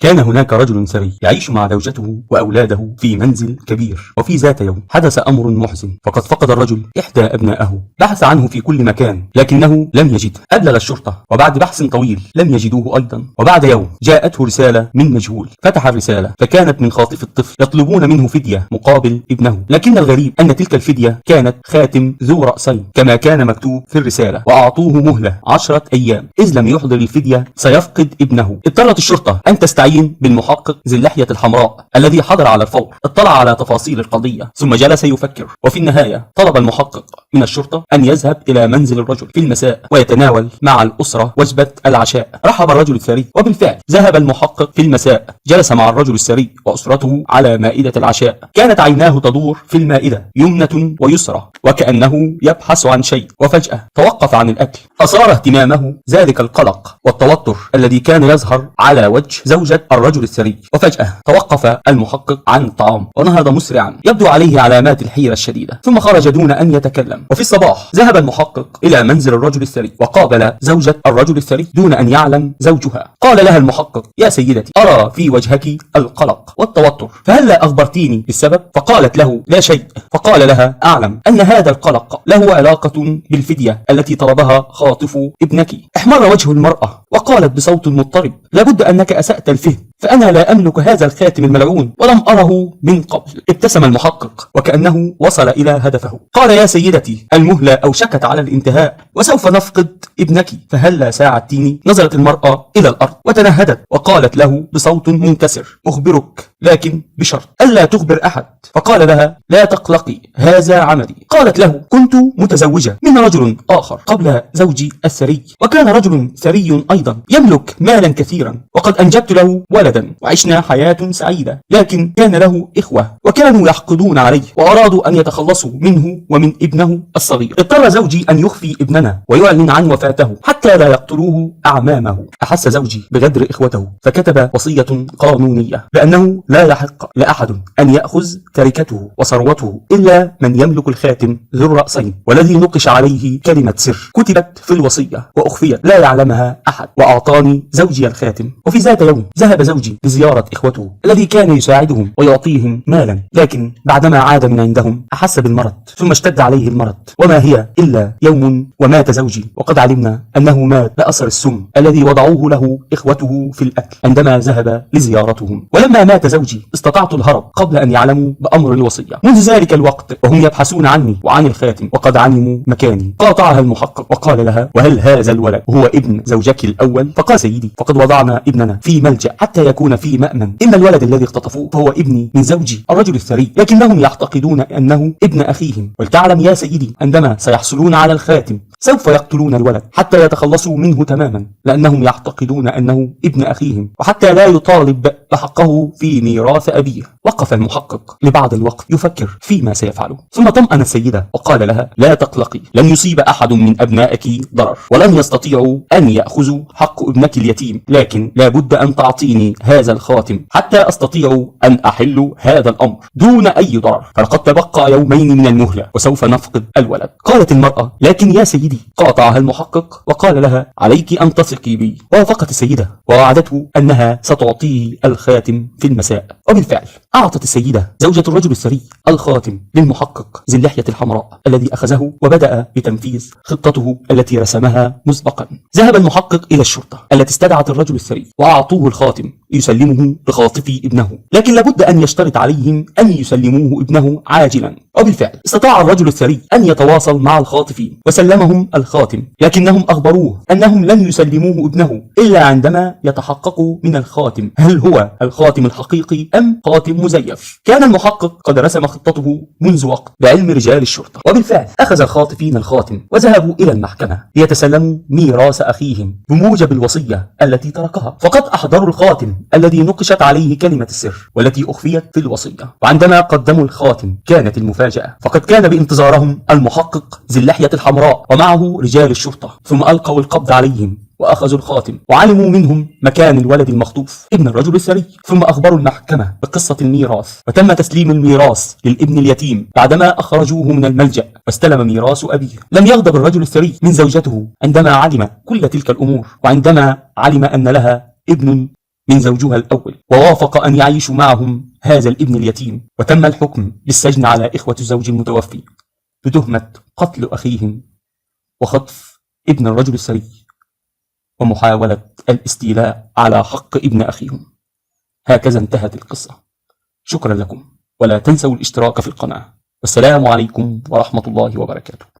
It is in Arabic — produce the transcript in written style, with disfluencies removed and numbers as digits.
كان هناك رجل ثري يعيش مع زوجته وأولاده في منزل كبير. وفي ذات يوم حدث أمر محزن، فقد فقد الرجل إحدى أبنائه. بحث عنه في كل مكان لكنه لم يجده. أبلغ الشرطة وبعد بحث طويل لم يجدوه أيضا. وبعد يوم جاءته رسالة من مجهول، فتح الرسالة فكانت من خاطف الطفل يطلبون منه فدية مقابل ابنه. لكن الغريب أن تلك الفدية كانت خاتم ذو رأسين كما كان مكتوب في الرسالة، وأعطوه مهلة 10 أيام، إذ لم يحضر الفدية سيفقد ابنه. اضطرت الشرطة أن تستعين بالمحقق ذي اللحية الحمراء الذي حضر على الفور. اطلع على تفاصيل القضية ثم جلس يفكر، وفي النهاية طلب المحقق من الشرطة أن يذهب إلى منزل الرجل في المساء ويتناول مع الأسرة وجبة العشاء. رحب الرجل الثري، وبالفعل ذهب المحقق في المساء، جلس مع الرجل الثري وأسرته على مائدة العشاء. كانت عيناه تدور في المائدة يمنة ويسرى وكأنه يبحث عن شيء، وفجأة توقف عن الأكل. أثار اهتمامه ذلك القلق والتوتر الذي كان يظهر على وجه زوجة الرجل الثري. وفجأة توقف المحقق عن الطعام ونهض مسرعا، يبدو عليه علامات الحيرة الشديدة، ثم خرج دون أن يتكلم. وفي الصباح ذهب المحقق إلى منزل الرجل الثري وقابل زوجة الرجل الثري دون أن يعلم زوجها. قال لها المحقق: يا سيدتي، أرى في وجهك القلق والتوتر، فهلا أخبرتيني بالسبب؟ فقالت له: لا شيء. فقال لها: أعلم أن هذا القلق له علاقة بالفدية التي طلبها خاطف ابنك. احمر وجه المرأة وقالت بصوت مضطرب: لابد أنك أسأت الفهم، فأنا لا أملك هذا الخاتم الملعون ولم أره من قبل. ابتسم المحقق وكأنه وصل إلى هدفه. قال: يا سيدتي، المهلة أوشكت على الانتهاء وسوف نفقد ابنك، فهلا ساعدتيني؟ نظرت المرأة إلى الأرض وتنهدت وقالت له بصوت منكسر: أخبرك، لكن بشرط ألا تخبر أحد. فقال لها: لا تقلقي، هذا عملي. قالت له: كنت متزوجة من رجل آخر قبل زوجي الثري، وكان رجل ثري أيضا يملك مالا كثيرا، وقد أنجبت له ولدا وعشنا حياة سعيدة، لكن كان له إخوة وكانوا يحقدون عليه وأرادوا أن يتخلصوا منه ومن ابنه الصغير. اضطر زوجي أن يخفي ابننا ويعلن عن وفاته حتى لا يقتلوه أعمامه. أحس زوجي بغدر إخوته فكتب وصية قانونية بأنه لا يحق لأحد أن يأخذ تركته وثروته إلا من يملك الخاتم ذو الرأسين، والذي نقش عليه كلمة سر كتبت في الوصية وأخفيت لا يعلمها أحد. وأعطاني زوجي الخاتم. وفي ذات يوم ذهب زوجي لزيارة إخوته الذي كان يساعدهم ويعطيهم مالا، لكن بعدما عاد من عندهم أحس بالمرض، ثم اشتد عليه المرض، وما هي إلا يوم ومات زوجي، وقد علمنا أنه مات لأثر السم الذي وضعوه له إخوته في الأكل عندما ذهب لزيارتهم. ولما مات زوجي استطعت الهرب قبل أن يعلموا بأمر الوصية. منذ ذلك الوقت وهم يبحثون عني وعن الخاتم، وقد علموا مكاني. قاطعها المحقق وقال لها: وهل هذا الولد هو ابن زوجك الأول؟ فقال: سيدي، فقد وضعنا ابننا في ملجأ حتى يكون في مأمن. إن الولد الذي اختطفوه فهو ابني من زوجي الرجل الثري، لكنهم يعتقدون أنه ابن أخيهم. ولتعلم يا سيدي، عندما سيحصلون على الخاتم سوف يقتلون الولد حتى يتخلصوا منه تماما، لأنهم يعتقدون أنه ابن أخيهم، وحتى لا يطالب بحقه في ميراث أبيه. وقف المحقق لبعض الوقت يفكر فيما سيفعله، ثم طمأن السيدة وقال لها: لا تقلقي، لن يصيب أحد من أبنائك ضرر، ولن يستطيعوا أن يأخذوا حق ابنك اليتيم، لكن لا بد أن تعطيني هذا الخاتم حتى أستطيع أن أحل هذا الأمر دون أي ضرر، فلقد تبقى يومين من المهلة وسوف نفقد الولد. قالت المرأة: لكن يا سيدي. قاطعها المحقق وقال لها: عليك أن تثقي بي. ووافقت السيدة ووعدته أنها ستعطيه الخاتم في المساء. وبالفعل أعطت السيدة زوجة الرجل الثري الخاتم للمحقق ذي اللحية الحمراء الذي أخذه وبدأ بتنفيذ خطته التي رسمها مسبقا. ذهب المحقق إلى الشرطة التي استدعت الرجل الثري وأعطوه الخاتم يسلمه لخاطفي ابنه، لكن لابد أن يشترط عليهم أن يسلموه ابنه عاجلا. وبالفعل استطاع الرجل الثري أن يتواصل مع الخاطفين وسلمهم الخاتم، لكنهم أخبروه أنهم لن يسلموه ابنه إلا عندما يتحققوا من الخاتم هل هو الخاتم الحقيقي أم خاتم مزيف. كان المحقق قد رسم خطته منذ وقت بعلم رجال الشرطة. وبالفعل أخذ الخاطفين الخاتم وذهبوا إلى المحكمة ليتسلموا ميراث أخيهم بموجب الوصية التي تركها، فقد أحضروا الخاتم الذي نقشت عليه كلمة السر والتي أخفيت في الوصية. وعندما قدموا الخاتم كانت المفاجأة، فقد كان بانتظارهم المحقق ذي اللحية الحمراء ومعه رجال الشرطة، ثم ألقوا القبض عليهم وأخذوا الخاتم وعلموا منهم مكان الولد المخطوف ابن الرجل الثري، ثم أخبروا المحكمة بقصة الميراث، وتم تسليم الميراث للابن اليتيم بعدما أخرجوه من الملجأ واستلم ميراث أبيه. لم يغضب الرجل الثري من زوجته عندما علم كل تلك الأمور، وعندما علم أن لها ابن من زوجها الأول، ووافق أن يعيشوا معهم هذا الابن اليتيم. وتم الحكم بالسجن على إخوة الزوج المتوفي بتهمة قتل أخيهم وخطف ابن الرجل الثري ومحاولة الاستيلاء على حق ابن أخيهم. هكذا انتهت القصة. شكرا لكم، ولا تنسوا الاشتراك في القناة، والسلام عليكم ورحمة الله وبركاته.